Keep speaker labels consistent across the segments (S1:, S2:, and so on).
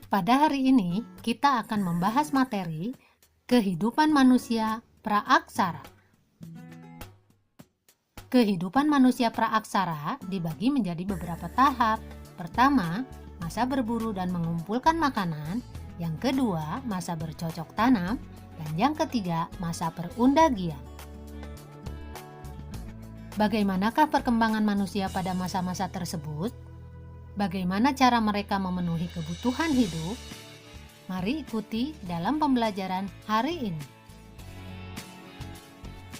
S1: Pada hari ini, kita akan membahas materi kehidupan manusia praaksara. Kehidupan manusia praaksara dibagi menjadi beberapa tahap. Pertama, masa berburu dan mengumpulkan makanan. Yang kedua, masa bercocok tanam. Dan yang ketiga, masa perundagian. Bagaimanakah perkembangan manusia pada masa-masa tersebut? Bagaimana cara mereka memenuhi kebutuhan hidup? Mari ikuti dalam pembelajaran hari ini.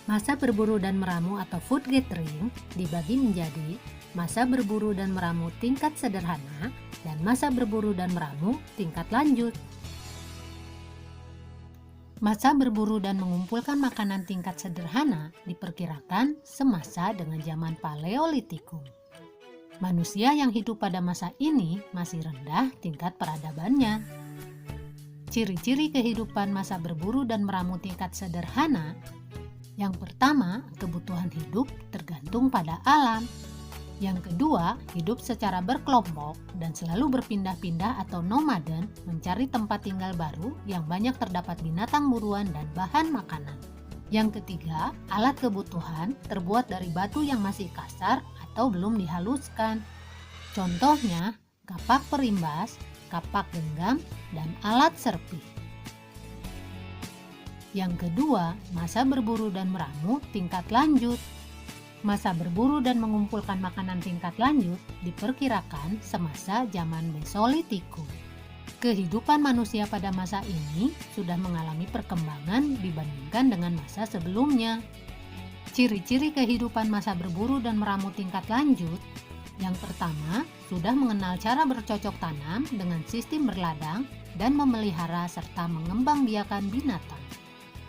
S1: Masa berburu dan meramu atau food gathering dibagi menjadi masa berburu dan meramu tingkat sederhana dan masa berburu dan meramu tingkat lanjut. Masa berburu dan mengumpulkan makanan tingkat sederhana diperkirakan semasa dengan zaman Paleolitikum. Manusia yang hidup pada masa ini masih rendah tingkat peradabannya. Ciri-ciri kehidupan masa berburu dan meramu tingkat sederhana. Yang pertama, kebutuhan hidup tergantung pada alam. Yang kedua, hidup secara berkelompok dan selalu berpindah-pindah atau nomaden mencari tempat tinggal baru yang banyak terdapat binatang buruan dan bahan makanan. Yang ketiga, alat kebutuhan terbuat dari batu yang masih kasar atau belum dihaluskan. Contohnya, kapak perimbas, kapak genggam, dan alat serpih. Yang kedua, masa berburu dan meramu tingkat lanjut. Masa berburu dan mengumpulkan makanan tingkat lanjut diperkirakan semasa zaman Mesolitikum. Kehidupan manusia pada masa ini sudah mengalami perkembangan dibandingkan dengan masa sebelumnya. Ciri-ciri kehidupan masa berburu dan meramu tingkat lanjut. Yang pertama, sudah mengenal cara bercocok tanam dengan sistem berladang dan memelihara serta mengembangbiakan binatang.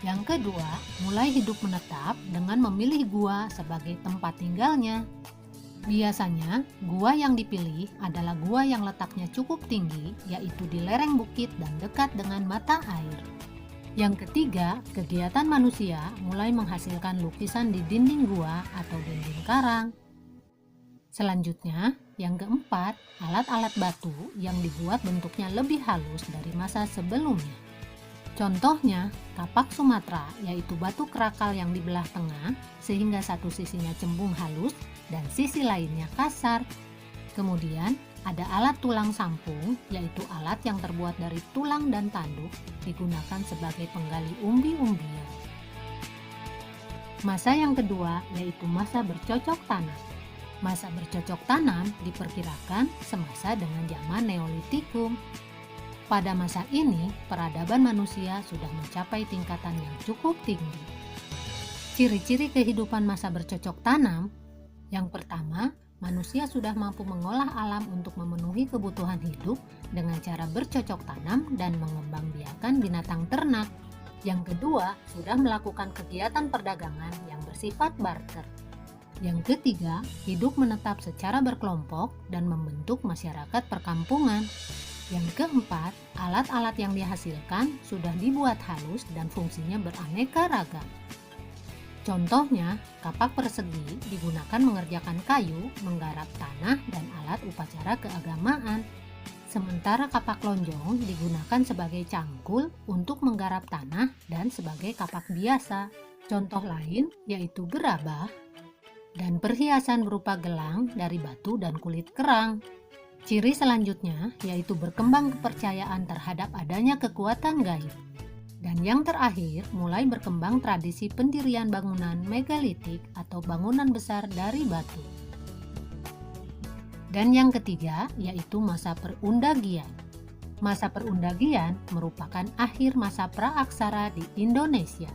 S1: Yang kedua, mulai hidup menetap dengan memilih gua sebagai tempat tinggalnya. Biasanya, gua yang dipilih adalah gua yang letaknya cukup tinggi, yaitu di lereng bukit dan dekat dengan mata air. Yang ketiga, kegiatan manusia mulai menghasilkan lukisan di dinding gua atau dinding karang. Selanjutnya, yang keempat, alat-alat batu yang dibuat bentuknya lebih halus dari masa sebelumnya. Contohnya, kapak Sumatera, yaitu batu kerakal yang dibelah tengah sehingga satu sisinya cembung halus dan sisi lainnya kasar. Kemudian, ada alat tulang sampung, yaitu alat yang terbuat dari tulang dan tanduk, digunakan sebagai penggali umbi-umbian. Masa yang kedua yaitu masa bercocok tanam. Masa bercocok tanam diperkirakan semasa dengan zaman Neolitikum. Pada masa ini, peradaban manusia sudah mencapai tingkatan yang cukup tinggi. Ciri-ciri kehidupan masa bercocok tanam. Yang pertama, manusia sudah mampu mengolah alam untuk memenuhi kebutuhan hidup dengan cara bercocok tanam dan mengembangbiakan binatang ternak. Yang kedua, sudah melakukan kegiatan perdagangan yang bersifat barter. Yang ketiga, hidup menetap secara berkelompok dan membentuk masyarakat perkampungan. Yang keempat, alat-alat yang dihasilkan sudah dibuat halus dan fungsinya beraneka ragam. Contohnya, kapak persegi digunakan mengerjakan kayu, menggarap tanah, dan alat upacara keagamaan. Sementara kapak lonjong digunakan sebagai cangkul untuk menggarap tanah dan sebagai kapak biasa. Contoh lain yaitu gerabah dan perhiasan berupa gelang dari batu dan kulit kerang. Ciri selanjutnya yaitu berkembang kepercayaan terhadap adanya kekuatan gaib. Dan yang terakhir, mulai berkembang tradisi pendirian bangunan megalitik atau bangunan besar dari batu. Dan yang ketiga yaitu masa perundagian. Masa perundagian merupakan akhir masa praaksara di Indonesia.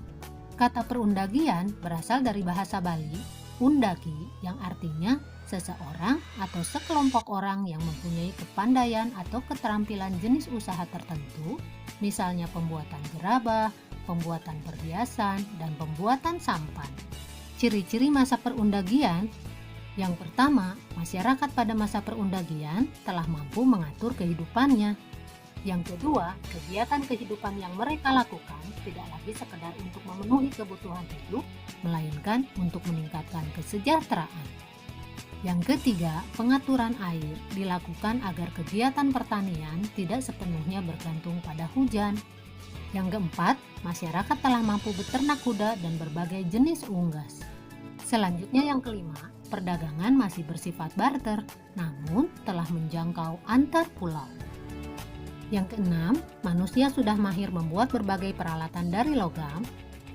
S1: Kata perundagian berasal dari bahasa Bali, undagi, yang artinya seseorang atau sekelompok orang yang mempunyai kepandaian atau keterampilan jenis usaha tertentu, misalnya pembuatan gerabah, pembuatan perhiasan, dan pembuatan sampan. Ciri-ciri masa perundagian. Yang pertama, masyarakat pada masa perundagian telah mampu mengatur kehidupannya. Yang kedua, kegiatan kehidupan yang mereka lakukan tidak lagi sekedar untuk memenuhi kebutuhan hidup, melainkan untuk meningkatkan kesejahteraan. Yang ketiga, pengaturan air dilakukan agar kegiatan pertanian tidak sepenuhnya bergantung pada hujan. Yang keempat, masyarakat telah mampu beternak kuda dan berbagai jenis unggas. Selanjutnya yang kelima, perdagangan masih bersifat barter, namun telah menjangkau antar pulau. Yang keenam, manusia sudah mahir membuat berbagai peralatan dari logam.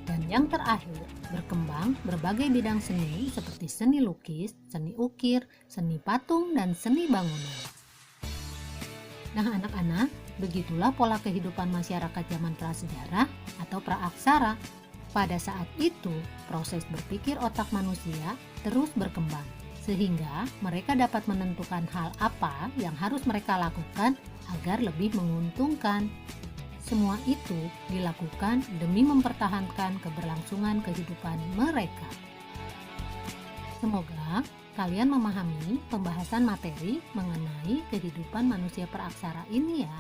S1: Dan yang terakhir, berkembang berbagai bidang seni seperti seni lukis, seni ukir, seni patung, dan seni bangunan. Nah anak-anak, begitulah pola kehidupan masyarakat zaman prasejarah atau praaksara. Pada saat itu, proses berpikir otak manusia terus berkembang, sehingga mereka dapat menentukan hal apa yang harus mereka lakukan agar lebih menguntungkan. Semua itu dilakukan demi mempertahankan keberlangsungan kehidupan mereka. Semoga kalian memahami pembahasan materi mengenai kehidupan manusia praaksara ini ya.